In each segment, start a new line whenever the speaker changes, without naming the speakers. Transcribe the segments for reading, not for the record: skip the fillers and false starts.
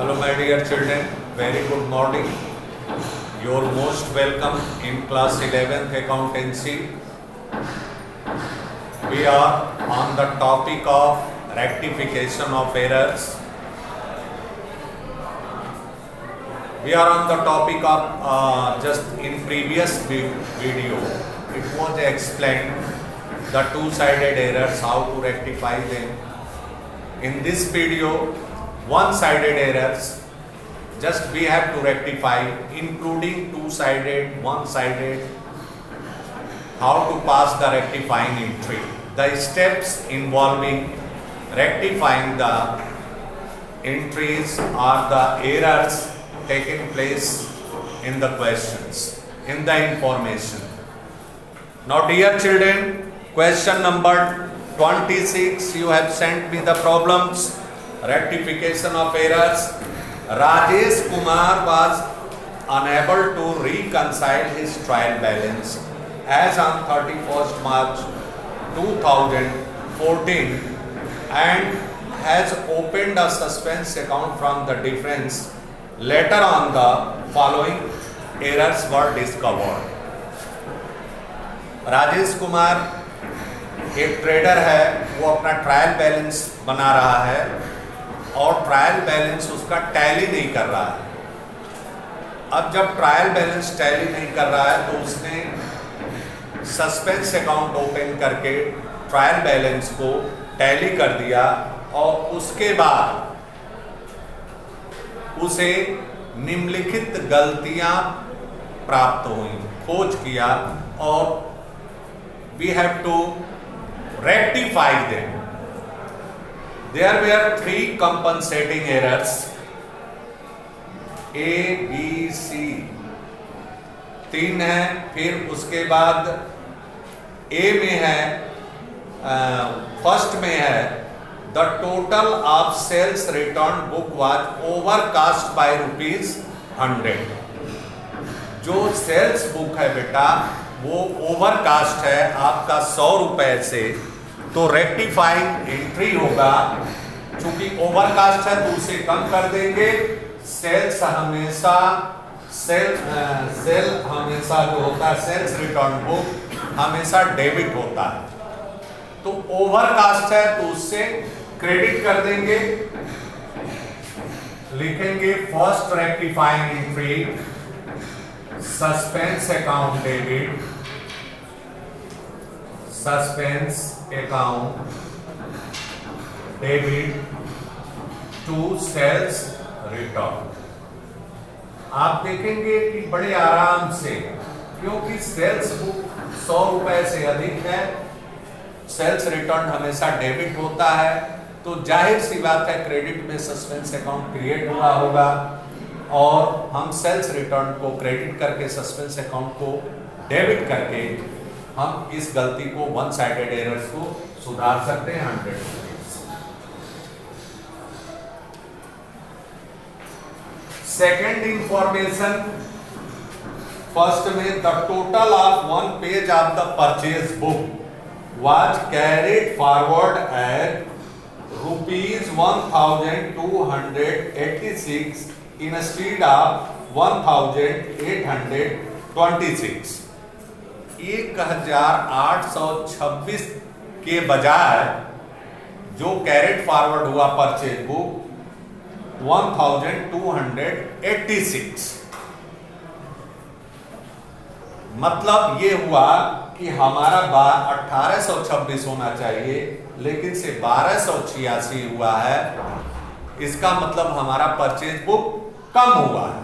Hello my dear children, very good morning. You're most welcome in class 11th accountancy. We are on the topic of rectification of errors. We are on the topic of just in previous video, it was explained the two-sided errors, how to rectify them. In this video, one-sided errors, just we have to rectify, including two-sided, one-sided, how to pass the rectifying entry. The steps involving rectifying the entries are the errors taken place in the questions, in the information. Now dear children, question number 26, you have sent me the problems, rectification of errors. Rajesh Kumar was unable to reconcile his trial balance as on 31st March 2014 and has opened a suspense account from the difference. Later on the following errors were discovered. Rajesh Kumar एक trader है, वो अपना trial balance बना रहा है और trial balance उसका tally नहीं कर रहा है। अब जब ट्रायल बैलेंस टैली नहीं कर रहा है तो उसने सस्पेंस अकाउंट ओपन करके ट्रायल बैलेंस को टैली कर दिया और उसके बाद उसे निम्नलिखित गलतियां प्राप्त हुई, खोज किया और we have to rectify them. There were 3 compensating errors A B C, 3 है। फिर उसके बाद ए में है, फर्स्ट में है The total of sales return book was overcast by ₹100। जो सेल्स बुक है बेटा वो ओवरकास्ट है आपका 100 रुपए से, तो रेक्टिफाइंग एंट्री होगा, चूंकि ओवरकास्ट है तो उसे कम कर देंगे। सेल्स हमेशा सेल हमेशा जो होता है, सेल्स रिटर्न बुक हमेशा डेबिट होता है, तो ओवरकास्ट है तो उससे क्रेडिट कर देंगे। लिखेंगे first rectifying entry suspense account debit, suspense account debit to sales return. आप देखेंगे कि बड़े आराम से, क्योंकि सेल्स बुक 100 रुपए से अधिक है, सेल्स रिटर्न हमेशा डेबिट होता है, तो जाहिर सी बात है क्रेडिट में सस्पेंस अकाउंट क्रिएट हुआ होगा और हम सेल्स रिटर्न को क्रेडिट करके सस्पेंस अकाउंट को डेबिट करके हम इस गलती को, वन साइडेड एरर्स को सुधार सकते हैं 100%। सेकेंड इंफॉर्मेशन, फर्स्ट में the total of one page of the purchase book was carried forward at ₹1,286 instead of 1,826। 1,826 के बजाय जो कैरेड फॉरवर्ड हुआ परचेज बुक 1,286, मतलब ये हुआ कि हमारा 1826 होना चाहिए लेकिन से 1286 हुआ है। इसका मतलब हमारा परचेज बुक कम हुआ है,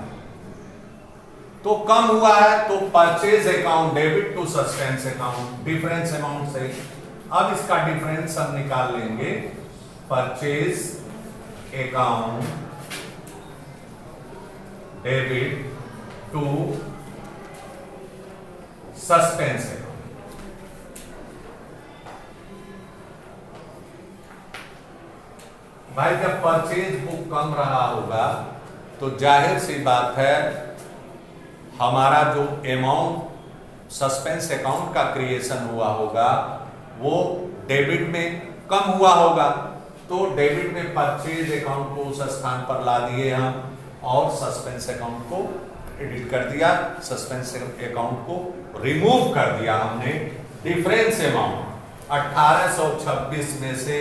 तो कम हुआ है तो purchase account debit to suspense account, difference amount से अब इसका डिफरेंस हम निकाल लेंगे। Purchase account debit to suspense account. भाई जब परचेज बुक कम रहा होगा तो जाहिर सी बात है हमारा जो अमाउंट सस्पेंस अकाउंट का क्रिएशन हुआ होगा वो डेबिट में कम हुआ होगा, तो डेबिट में परचेज अकाउंट को उस स्थान पर ला दिए हम और सस्पेंस अकाउंट को एडिट कर दिया, सस्पेंस अकाउंट को रिमूव कर दिया हमने। डिफरेंस अमाउंट 1826 में से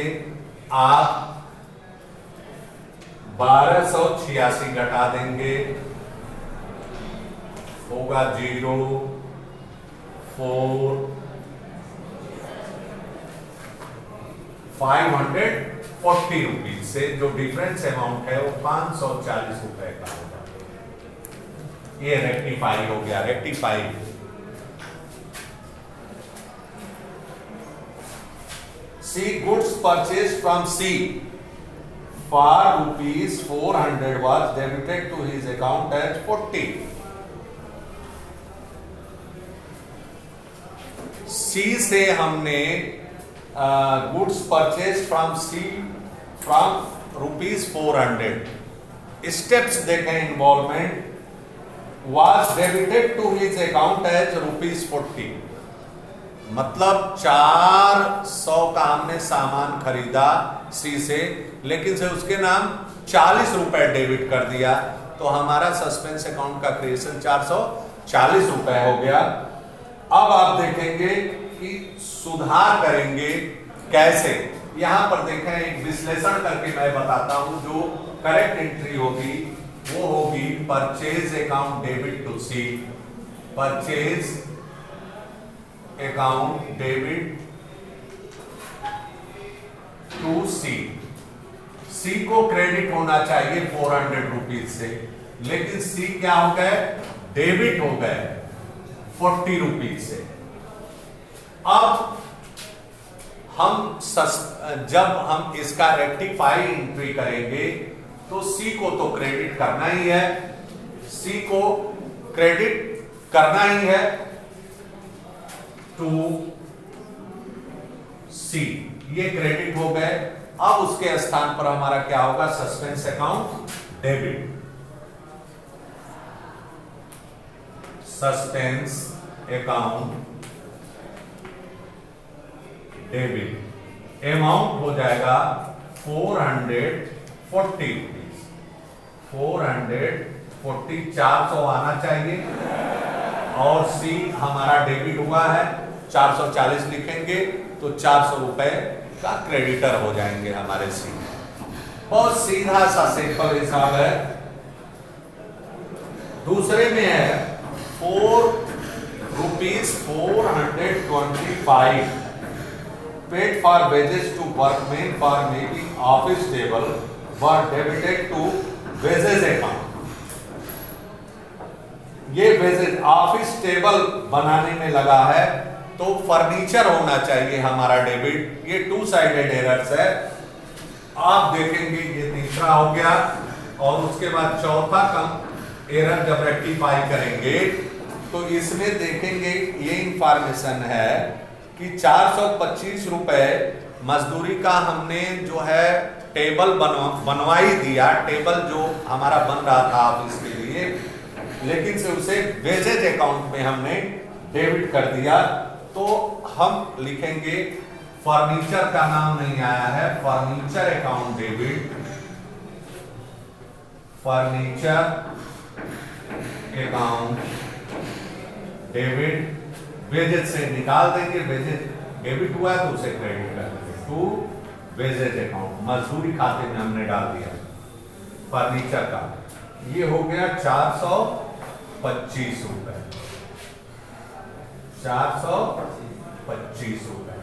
आप 1286 घटा देंगे, होगा 0 4 540 रुपीज से जो डिफरेंस अमाउंट है वो 540 रुपए का होगा। ये रेक्टिफाई हो गया, rectify. C goods purchase from C for ₹400 was debited to his account as 40। C से हमने goods purchase from C from ₹400 steps देखें, involvement was debited to his account as ₹40। मतलब 400 का हमने सामान खरीदा सी से, लेकिन से उसके नाम 40 रुपए डेबिट कर दिया, तो हमारा सस्पेंस अकाउंट का क्रिएशन 440 रुपए हो गया। अब आप देखेंगे कि सुधार करेंगे कैसे। यहां पर देखें, एक विश्लेषण करके मैं बताता हूं। जो करेक्ट एंट्री होगी वो होगी purchase account debit to C, purchase account debit to C. C को क्रेडिट होना चाहिए 400 रुपीज से, लेकिन सी क्या हो गए, डेबिट हो गए 40 रुपीज से। अब हम जब हम इसका रेक्टिफाई एंट्री करेंगे तो सी को तो क्रेडिट करना ही है, सी को क्रेडिट करना ही है टू सी, ये क्रेडिट हो गए। अब उसके स्थान पर हमारा क्या होगा, suspense account debit, suspense account debit. Amount हो जाएगा 440 रुपीज, 440, 400 आना चाहिए, और सी हमारा डेबिट हुआ है 440 लिखेंगे तो 400 रुपए का क्रेडिटर हो जाएंगे हमारे सी। बहुत सीधा सा सिंपल हिसाब है। दूसरे में है ₹425 paid for wages to workmen for making office table were debited to wages account। ये वेजेज ऑफिस टेबल बनाने में लगा है, तो फर्नीचर होना चाहिए हमारा डेबिट। ये 2 साइडेड एरर्स है। आप देखेंगे ये तीसरा हो गया, और उसके बाद चौथा कम एरर जब रेक्टिफाई करेंगे तो इसमें देखेंगे ये इंफॉर्मेशन है कि 425 रुपए मजदूरी का हमने जो है टेबल बनवाई दिया, टेबल जो हमारा बन रहा था ऑफिस के लिए, लेकिन से उसे वेजेज अकाउंट में हमने डेबिट कर दिया। तो हम लिखेंगे फर्नीचर का नाम नहीं आया है, furniture account debit, furniture account debit. Wages से निकाल देंगे, वेजेज डेबिट हुआ है तो उसे क्रेडिट कर देंगे टू वेजेज अकाउंट, मजदूरी खाते में हमने डाल दिया फर्नीचर का। ये हो गया 425 रुपए, 425 रुपए।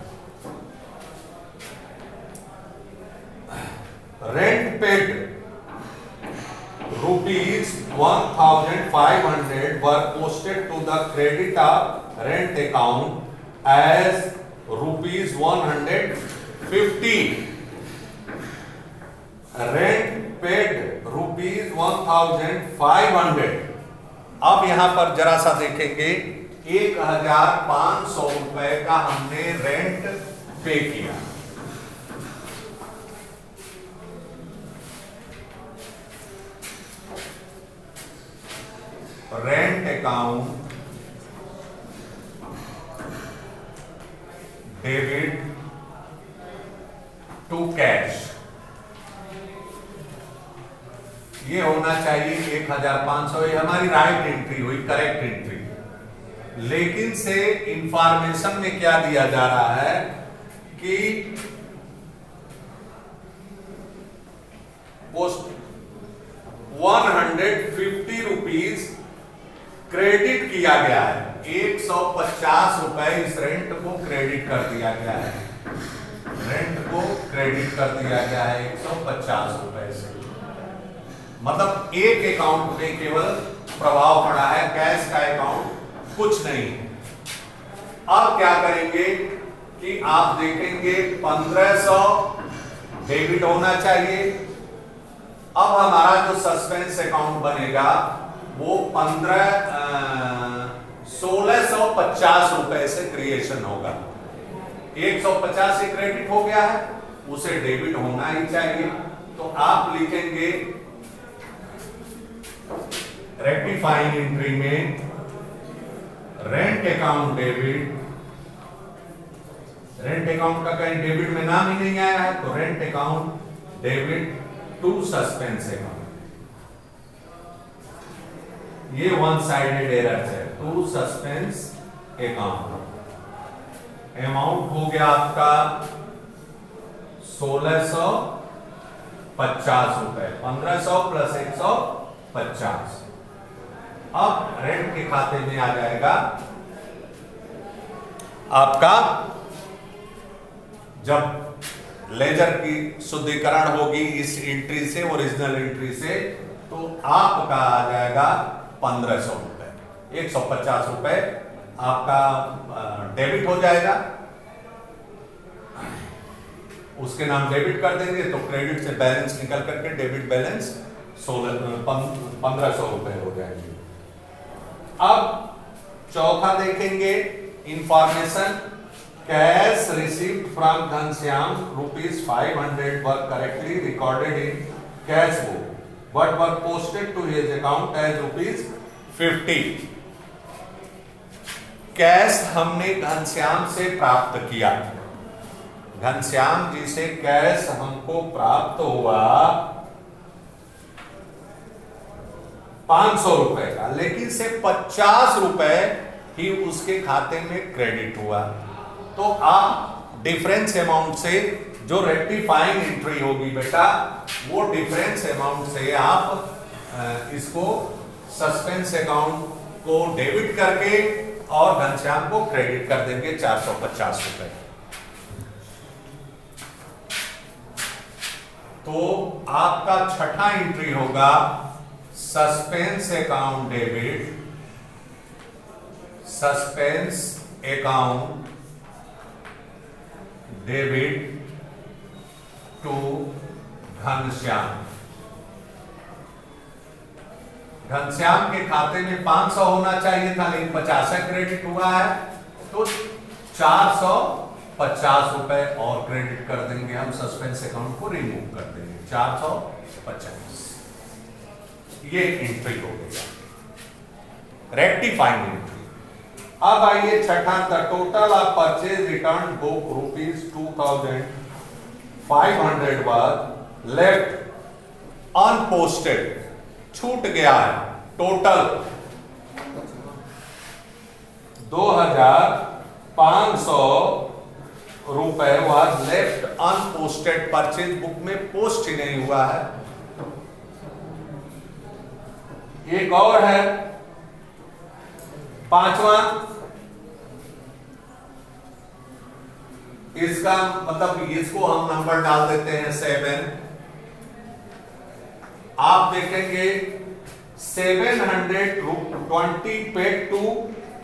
Rent paid ₹1,500 were posted to the credit of rent account as ₹150। Rent paid ₹1,500। अब यहां पर जरा सा देखेंगे, 1,500 रुपए का हमने रेंट पे किया। Rent account debit to cash, ये होना चाहिए 1500, ये हमारी राइट एंट्री हुई, करेक्ट एंट्री। लेकिन से इंफॉर्मेशन में क्या दिया जा रहा है कि पोस्ट 150 रुपीज क्रेडिट किया गया है, 150 रुपए इस रेंट को क्रेडिट कर दिया गया है, रेंट को क्रेडिट कर दिया गया है 150 रुपए से। मतलब एक अकाउंट में केवल प्रभाव पड़ा है, कैश का अकाउंट कुछ नहीं। अब क्या करेंगे कि आप देखेंगे 1500 डेबिट होना चाहिए। अब हमारा जो सस्पेंस अकाउंट बनेगा वो 1650 रुपए से क्रिएशन होगा। 150 से क्रेडिट हो गया है, उसे डेबिट होना ही चाहिए। तो आप लिखेंगे रेक्टिफाइंग एंट्री में rent account debit, rent account का कहीं डेबिट में नाम ही नहीं आया है, तो rent account debit to suspense account. ये वन साइडेड एरर है, टू सस्पेंस अकाउंट। अमाउंट हो गया आपका 1650 रुपए, 1500 प्लस 150। अब रेंट के खाते में आ जाएगा आपका, जब लेजर की शुद्धिकरण होगी इस एंट्री से, ओरिजिनल एंट्री से, तो आपका आ जाएगा 1500 रुपए, 150 रुपए आपका डेबिट हो जाएगा। उसके नाम डेबिट कर देंगे तो क्रेडिट से बैलेंस निकल करके डेबिट बैलेंस 1500 रुपए हो जाएंगे। अब चौथा देखेंगे information, cash received from Ghanshyam ₹500 were correctly recorded in cash book but were posted to his account as ₹50। Cash हमने घनश्याम से प्राप्त किया, घनश्याम जी से कैश हमको प्राप्त हुआ 500 रुपए का, लेकिन से 50 रुपए ही उसके खाते में क्रेडिट हुआ। तो आप डिफरेंस अमाउंट से जो रेक्टिफाइंग एंट्री होगी बेटा, वो डिफरेंस अमाउंट से आप इसको सस्पेंस अकाउंट को डेबिट करके और घनश्याम को क्रेडिट कर देंगे 450 रुपए। तो आपका छठा एंट्री होगा suspense account debit, suspense account debit to Ghanshyam. Ghanshyam के खाते में 500 होना चाहिए था, लेकिन 50 क्रेडिट हुआ है, तो 450 रुपए और क्रेडिट कर देंगे हम, सस्पेंस अकाउंट को रिमूव कर देंगे 450। ये एंट्री हो गया रेक्टिफाइंग एंट्री। अब आइए छठा, the total of purchase return book ₹2500 worth left unposted, छूट गया है। टोटल 2500 रुपए was left unposted, purchase book में पोस्ट ही नहीं हुआ है। एक और है पांचवा, इसका मतलब इसको हम नंबर डाल देते हैं 7। आप देखेंगे 720 paid to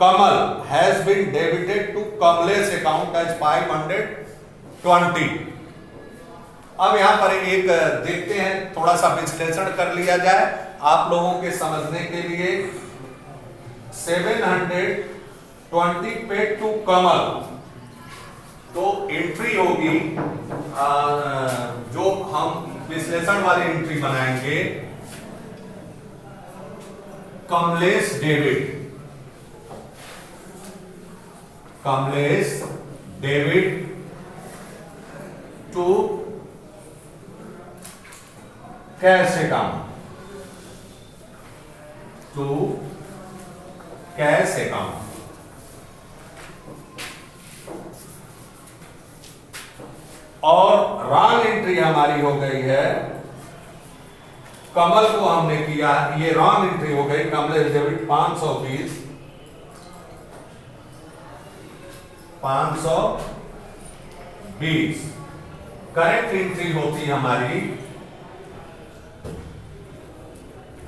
Kamal has been debited to Kamlesh account as 520। अब यहां पर एक देखते हैं, थोड़ा सा विश्लेषण कर लिया जाए आप लोगों के समझने के लिए। 720 पेड टू कमल, तो एंट्री होगी जो हम विश्लेषण वाली एंट्री बनाएंगे, Kamlesh debit, Kamlesh debit to cash account. To cash account. और रॉन्ग एंट्री हमारी हो गई है, कमल को हमने किया, ये रॉन्ग एंट्री हो गई, कमलेश डेबिट 520 520। करेक्ट एंट्री होती हमारी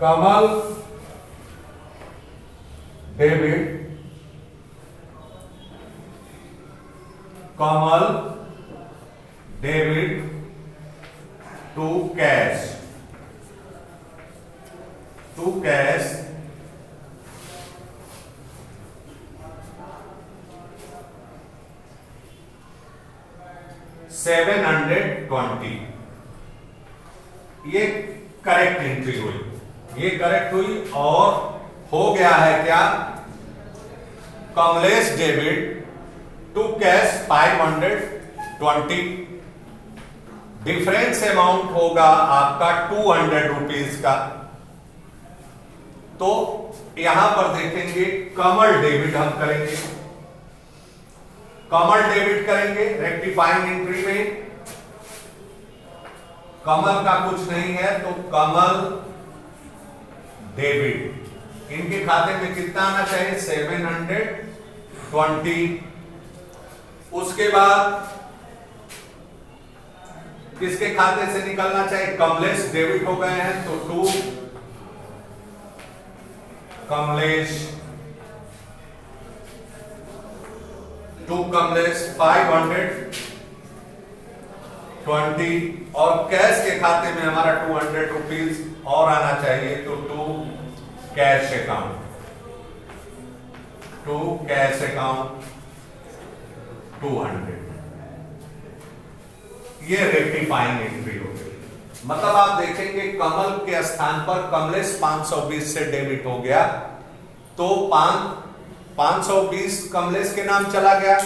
कमल डेबिट टू कैश 720। ये करेक्ट एंट्री हुई, ये करेक्ट हुई। और हो गया है क्या, Kamlesh debit to cash 520। Difference amount होगा आपका 200 रुपीज का। तो यहां पर देखेंगे कमल डेबिट हम करेंगे, कमल डेबिट करेंगे रेक्टिफाइंग एंट्री में। कमल का कुछ नहीं है तो कमल डेबिट, इनके खाते में कितना आना चाहिए 720। उसके बाद किसके खाते से निकलना चाहिए, कमलेश डेबिट हो गए हैं तो टू कमलेश 520। और कैश के खाते में हमारा 200 रुपीज और आना चाहिए तो टू कैश अकाउंट 200। ये रेक्टिफाइंग एंट्री हो गई। मतलब आप देखेंगे कमल के स्थान पर कमलेश 520 से डेबिट हो गया, तो 520 कमलेश के नाम चला गया,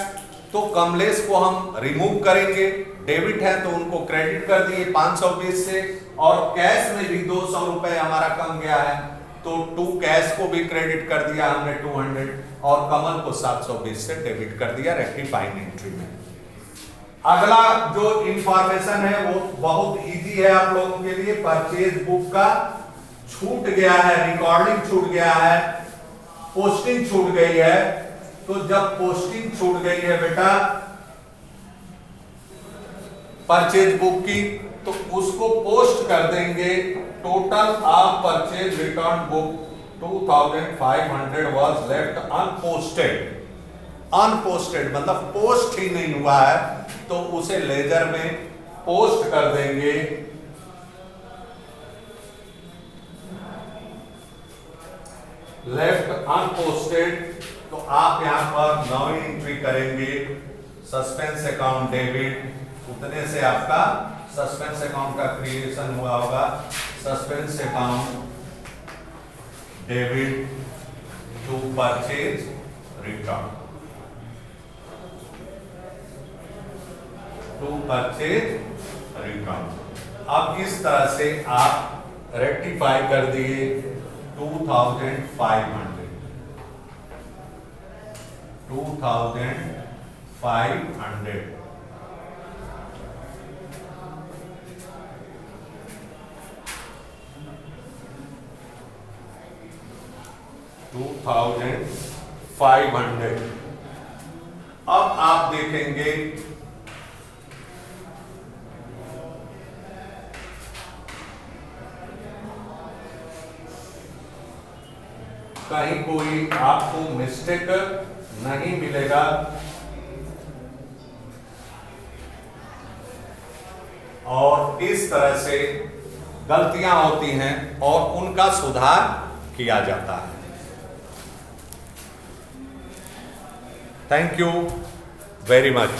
तो कमलेश को हम रिमूव करेंगे। डेबिट है तो उनको क्रेडिट कर दिए 520 से, और कैश में भी 200 रुपए हमारा कम गया है तो टू कैश को भी क्रेडिट कर दिया हमने 200, और कमल को 720 से डेबिट कर दिया रेक्टिफाइंग एंट्री में। अगला जो इंफॉर्मेशन है वो बहुत इजी है आप लोगों के लिए। परचेज बुक का छूट गया है, रिकॉर्डिंग छूट गया है, पोस्टिंग छूट गई है। तो जब पोस्टिंग छूट गई है बेटा परचेज बुक की, तो उसको पोस्ट कर देंगे। Total of purchase return book 2500 was left unposted. Unposted मतलब पोस्ट ही नहीं हुआ है, तो उसे लेजर में पोस्ट कर देंगे। लेफ्ट अनपोस्टेड, तो आप यहां पर नई एंट्री करेंगे सस्पेंस अकाउंट डेबिट, उतने से आपका सस्पेंस अकाउंट का क्रिएशन हुआ होगा। Suspense account debit to purchase return अब इस तरह से आप रेक्टिफाई कर दिए 2500 2500। अब आप देखेंगे कहीं कोई आपको मिस्टेक नहीं मिलेगा। और इस तरह से गलतियां होती हैं और उनका सुधार किया जाता है। Thank you very much.